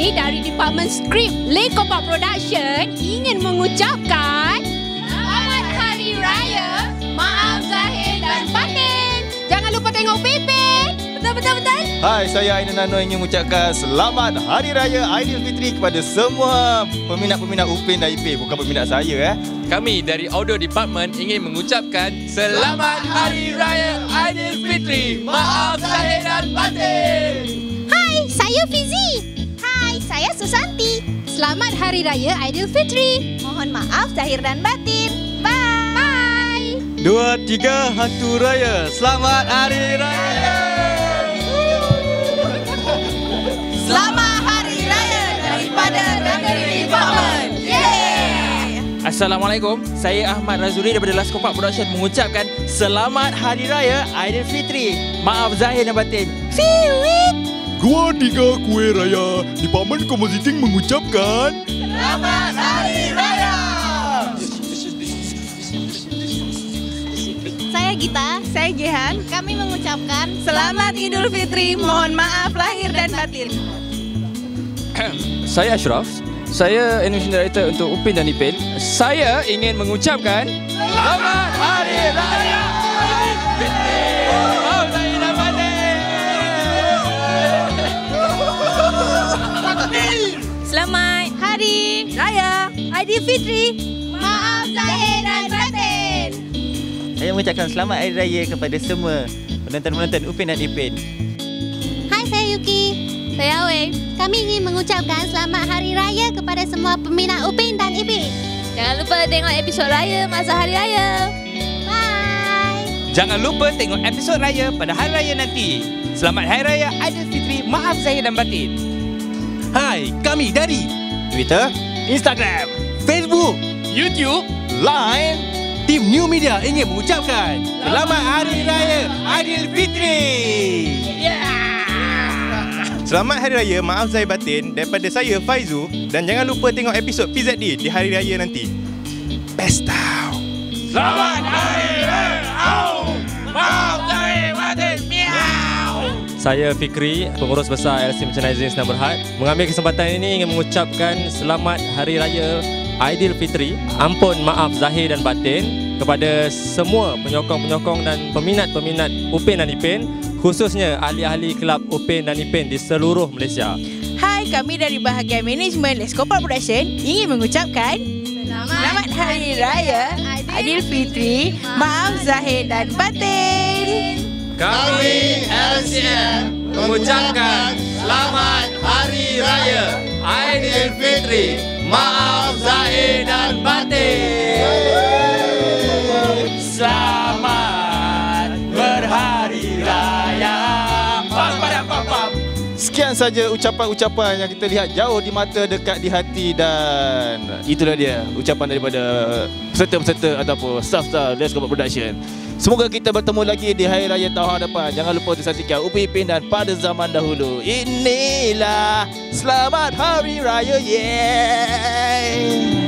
kami dari Department Skrip Lekopak Production ingin mengucapkan Selamat Hari Raya Maaf Zahir dan Batin. Jangan lupa tengok Pipin. Betul. Hai, saya Aina Nano ingin mengucapkan Selamat Hari Raya Aidilfitri kepada semua peminat-peminat Upin dan Ipin. Bukan peminat saya. Kami dari Audio Department ingin mengucapkan Selamat Hari Raya Aidilfitri. Maaf Zahir dan Batin. Hai, saya Fizi. Hai, saya Susanti. Selamat Hari Raya Aidilfitri. Mohon maaf Zahir dan Batin. Bye. 2, 3, hantu raya. Selamat Hari Raya. Selamat Hari Raya daripada Nagari Department. Yeay! Assalamualaikum, saya Ahmad Razuri daripada Lekopak Production mengucapkan Selamat Hari Raya Aidilfitri. Maaf Zahir dan Batin. Fiwit. 2, 3, kuih raya. Department Compositing mengucapkan Selamat Hari Raya. Saya Gita. Saya Jehan. Kami mengucapkan Selamat Idul Fitri. Mohon maaf lahir dan batin. Saya Ashraf. Saya Animation Director untuk Upin dan Ipin. Saya ingin mengucapkan Selamat Hari Raya Aidilfitri. Maaf Zahir dan Batin. Selamat Hari Raya Aidilfitri. Maaf Zahir dan batin. Saya mengucapkan Selamat Hari Raya kepada semua penonton-penonton Upin dan Ipin. Hai, saya Yuki. Saya Awe. Kami ingin mengucapkan Selamat Hari Raya kepada semua peminat Upin dan Ipin. Jangan lupa tengok episod Raya masa Hari Raya. Bye. Jangan lupa tengok episod Raya pada Hari Raya nanti. Selamat Hari Raya Aidilfitri. Maaf Zahir dan Batin. Hai, kami dari Twitter, Instagram, Facebook, YouTube, Line. tim New Media ingin mengucapkan Selamat Hari Raya Aidilfitri. Selamat Hari Raya, maaf Zahir Batin daripada saya Faizu, dan jangan lupa tengok episod PZD di Hari Raya nanti. Best tau. Selamat Hari Raya. Maaf Zahir Batin. Miau. Saya Fikri, pengurus besar LC Merchandising Senang Berhad, mengambil kesempatan ini ingin mengucapkan Selamat Hari Raya Aidilfitri. Ampun maaf Zahir dan Batin kepada semua penyokong-penyokong dan peminat-peminat Upin dan Ipin, khususnya ahli-ahli kelab Upin dan Ipin di seluruh Malaysia. Hai, kami dari bahagian manajemen Lekopak Production ingin mengucapkan Selamat Hari Raya Aidilfitri. Maaf Zahir dan Batin. Kami LCM mengucapkan Selamat Hari Raya Aidilfitri. Maaf Zahir dan Batin. Selamat berhari raya. Sekian saja ucapan-ucapan yang kita lihat jauh di mata, dekat di hati, dan itulah dia ucapan daripada peserta-peserta ataupun staff-staff Lekopak Production. Semoga kita bertemu lagi di Hari Raya tahun depan. Jangan lupa untuk saksikan Upin Ipin dan Pada Zaman Dahulu. Inilah Selamat Hari Raya. Yeay.